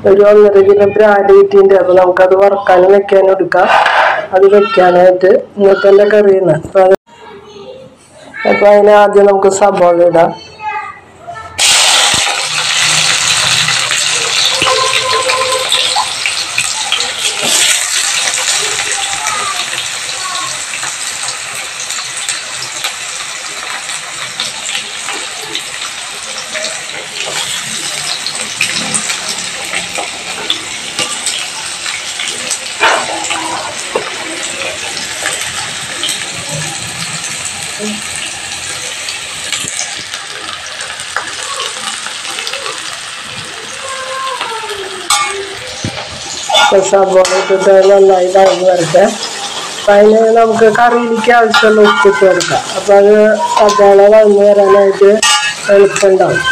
ഒരു 1.5 kilo Brad കിട്ടിയിട്ടുണ്ട്. അപ്പോൾ നമുക്കത് വറുക്കാനും വെക്കാനും എടുക്കാം. അത് വെക്കാനായിട്ട് ഇന്നത്തെ എൻ്റെ കറിയാണ്. അപ്പോൾ അതിന് ആദ്യം നമുക്ക് സബോള ഇടാം. സബോള ഇട്ടിട്ട് നന്നായി വഴങ്ങി വരട്ടെ. അപ്പം അതിന് നമുക്ക് കറിയിലേക്ക് ആവശ്യമുള്ള ഉപ്പിട്ട് കൊടുക്കാം. അപ്പം അത് സബോള വഴങ്ങി വരാനായിട്ട് എളുപ്പമുണ്ടാവും.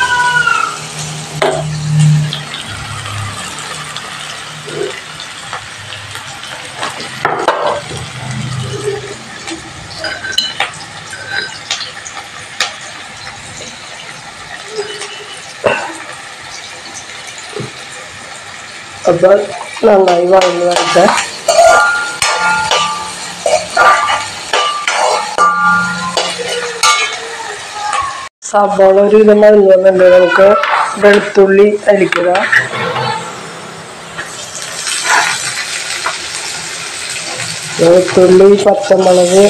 അപ്പം നന്നായി വഴങ്ങി വരട്ടെ. സബോള ഒരു വിധം വഴങ്ങി വന്നിട്ടുണ്ട്. നമുക്ക് വെളുത്തുള്ളി അരിക്കുക. വെളുത്തുള്ളി, പച്ചമുളക്,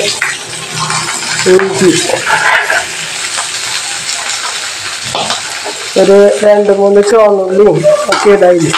ഇഞ്ചി, ഒരു 2-3 ചുവന്നുള്ളിയും ഒക്കെ ഇടായി.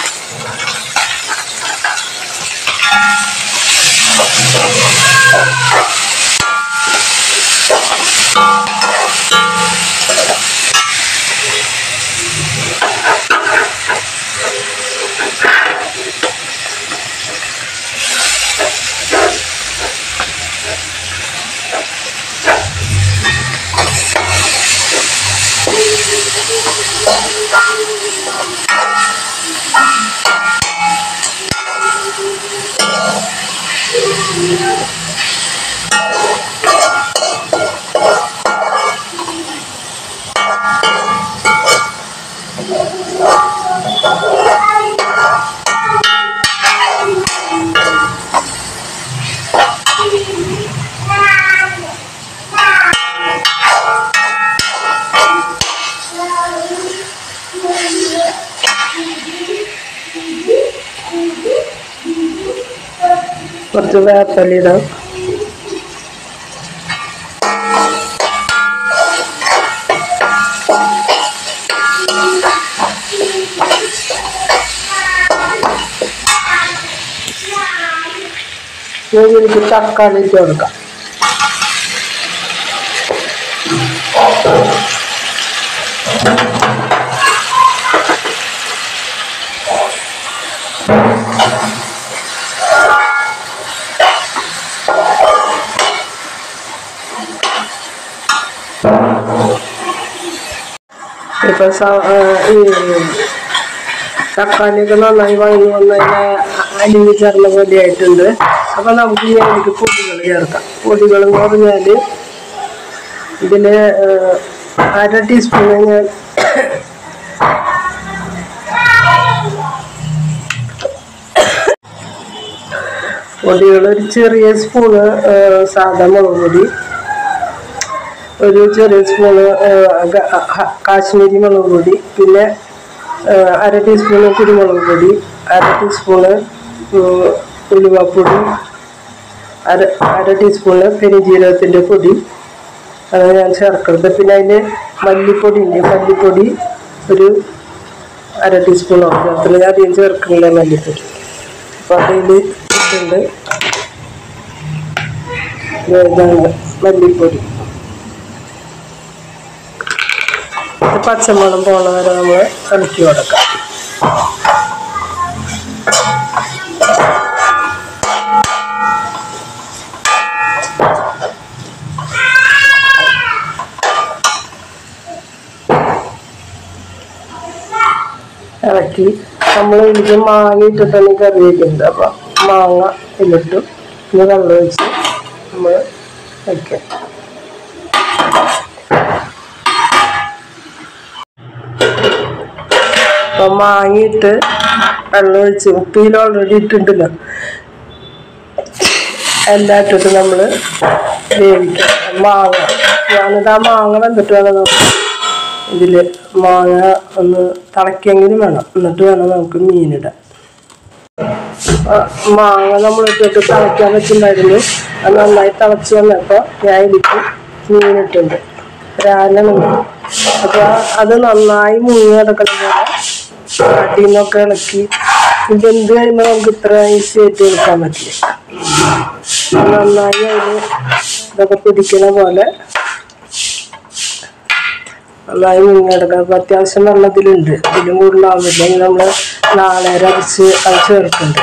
കുറച്ച് വേപ്പില ഇടാം. ഇതിലേക്ക് തക്കാളി ഇട്ട് കൊടുക്കാം. ഇപ്പം ഈ തക്കാളിയൊക്കെ നന്നായി വഴങ്ങി വന്നതിന് അലിഞ്ഞ് ചേർന്ന പോലെ ആയിട്ടുണ്ട്. അപ്പം നമുക്ക് ഇതിലേക്ക് പൊടികൾ ചേർക്കാം. പൊടികൾ എന്ന് പറഞ്ഞാൽ ഇതിൽ 1/2 ടീസ്പൂൺ ഞാൻ പൊടികൾ, ഒരു ചെറിയ സ്പൂണ് സാധാ മുളക് പൊടി, ഒരു ചെറിയ സ്പൂണ് കാശ്മീരി മുളക് പൊടി, പിന്നെ 1/2 ടീസ്പൂണ് കുരുമുളക് പൊടി, 1/2 ടീസ്പൂണ് ഉലുവപ്പൊടി, 1/2 ടീസ്പൂണ് പെരുംജീരകത്തിൻ്റെ പൊടി, അത് ഞാൻ ചേർക്കുന്നത്. പിന്നെ അതിന് മല്ലിപ്പൊടി ഉണ്ട്. മല്ലിപ്പൊടി ഒരു 1/2 ടീസ്പൂണൊക്കെ ചേർക്കുന്നത്. ഞാൻ അധികം ചേർക്കുന്നില്ല മല്ലിപ്പൊടി. അപ്പോൾ അതിൽ ഇട്ടുണ്ട് മല്ലിപ്പൊടി. പച്ചമണം പോണ വരെ നമ്മൾ ഇളക്കി കൊടുക്കാം. ഇളക്കി നമ്മൾ ഇതിലേക്ക് മാങ്ങ ഇട്ടിട്ടാണ് ഈ കറി വയ്ക്കുന്നത്. അപ്പം മാങ്ങ ഇതിലിട്ടു. പിന്നെ വെള്ളം ഒഴിച്ച് നമ്മൾ വയ്ക്കാം. അപ്പം മാങ്ങിയിട്ട് വെള്ളം ഒഴിച്ച് ഉപ്പിയിൽ ഓൾറെഡി ഇട്ടിട്ടുണ്ടല്ലോ, എല്ലാം ഇട്ടിട്ട് നമ്മൾ വേവിക്കാം. മാങ്ങ ഞാനിത് ആ മാങ്ങ വെന്തിട്ട് വേണം നമുക്ക് ഇതിൽ മാങ്ങ ഒന്ന് തിളക്കിയെങ്കിലും വേണം, എന്നിട്ട് വേണം നമുക്ക് മീനിടാൻ. മാങ്ങ നമ്മളിട്ടിട്ട് തിളയ്ക്കാൻ വെച്ചിട്ടുണ്ടായിരുന്നു. അത് നന്നായി തിളച്ച് വന്നപ്പോൾ ഞാൻ ഇതിലേക്ക് മീനിട്ടുണ്ട്, രാവിലെ നിന്ന്. അപ്പോൾ അത് നന്നായി മുങ്ങി കിടക്കണം പോലെ അടിയിൽ നിന്നൊക്കെ ഇളക്കി ഇതെന്ത് കഴിയുമ്പോൾ നമുക്ക് ഇത്ര ഈസി ആയിട്ട് എടുക്കാൻ പറ്റില്ല. നന്നായി അതിൽ ഇതൊക്കെ പിടിക്കുന്ന പോലെ നന്നായി മുങ്ങിയെടുക്കാം. അപ്പോൾ അത്യാവശ്യം വെള്ളത്തിലുണ്ട്, ഇതിലും കൂടുതലാവുന്നില്ല. ഇനി നമ്മൾ നാളെ അരച്ച് അത് ചേർക്കുന്നുണ്ട്.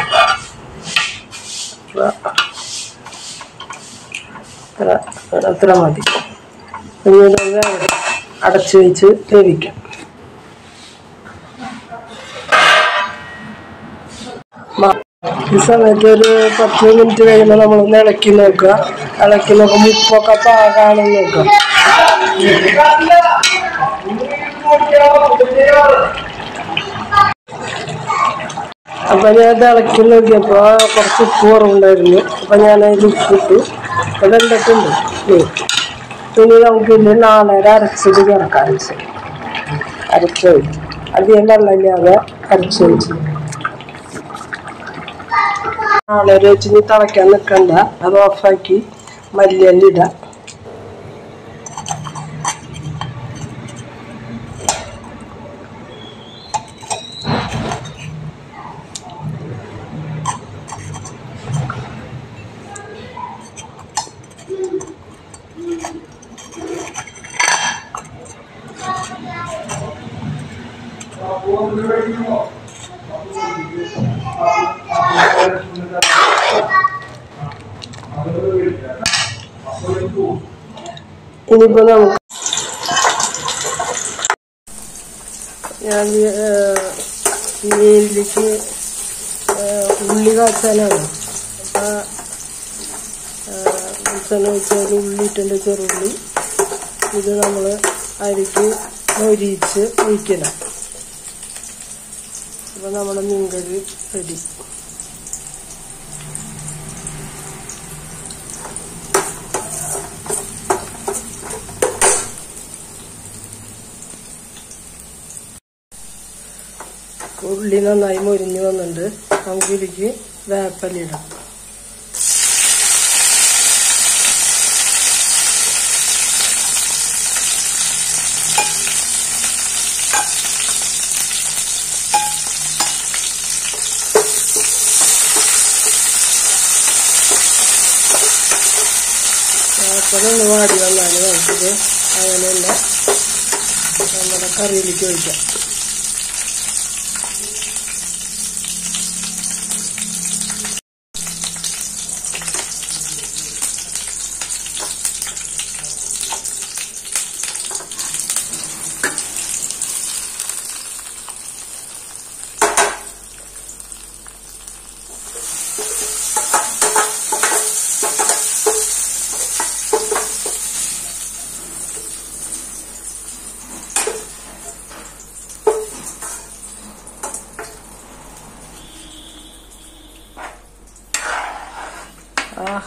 അത്ര മതി. ഇനി അടച്ചു വെച്ച് വേവിക്കാം. ഈ സമയത്ത് ഒരു 10 മിനിറ്റ് കഴിയുമ്പോൾ നമ്മളൊന്ന് ഇളക്കി നോക്കുക. ഉപ്പൊക്കെ പാകാണെന്ന് നോക്കുക. അപ്പം ഞാനത് ഇളക്കി നോക്കിയപ്പോൾ കുറച്ച് ഉപ്പ് കുറവുണ്ടായിരുന്നു. അപ്പം ഞാനതിൽ ഉപ്പിട്ടു. അത് എന്തൊക്കെയുണ്ട് ഇനി നമുക്കിന്ന് നാളെ അരച്ചത് ചേർക്കാം. അരച്ച് അധികം വെള്ളമില്ലാതെ അരച്ച് വെച്ച് നാളെ വെച്ച് ഇനി തിളയ്ക്കാൻ നിൽക്കണ്ട. അത് ഓഫാക്കി മല്ലിയെല്ലാം ഇടാം. ഇനിയിപ്പോ നമുക്ക് ഞാൻ മീനിലേക്ക് ഉള്ളി കാച്ചാനാണ്. വെളിച്ചെണ്ണ വെച്ചാൽ ഉള്ളി ഇട്ടുണ്ട്, ചെറുള്ളി. ഇത് നമ്മൾ അരിക്ക് മൊരിയിച്ച് ഒഴിക്കണം. അപ്പോൾ നമ്മുടെ മീൻകറി റെഡി. ഉള്ളി നന്നായി മൊരിഞ്ഞ് വന്നിട്ടുണ്ട്. നമുക്കിതിലേക്ക് വേപ്പിലയിടാം. വേപ്പിലൊന്ന് വാടി വന്നാൽ നമുക്കിത് അങ്ങനെ തന്നെ നമ്മുടെ കറിയിലേക്ക് ഒഴിക്കാം.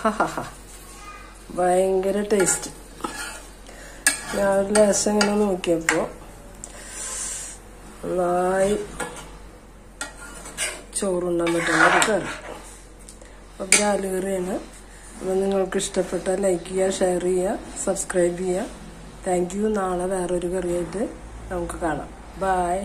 ആഹാ, ഭയങ്കര ടേസ്റ്റ്. ഞാൻ ഒരു ലേശം ഇങ്ങനെ നോക്കിയപ്പോൾ നന്നായി ചോറുണ്ണാൻ പറ്റുന്ന ഒരു കറി. അപ്പോൾ ബ്രാല് കറിയാണ്. അപ്പോൾ നിങ്ങൾക്ക് ഇഷ്ടപ്പെട്ടാൽ ലൈക്ക് ചെയ്യുക, ഷെയർ ചെയ്യുക, സബ്സ്ക്രൈബ് ചെയ്യുക. Thank you. നാളെ വേറൊരു കറിയായിട്ട് നമുക്ക് കാണാം. ബൈ.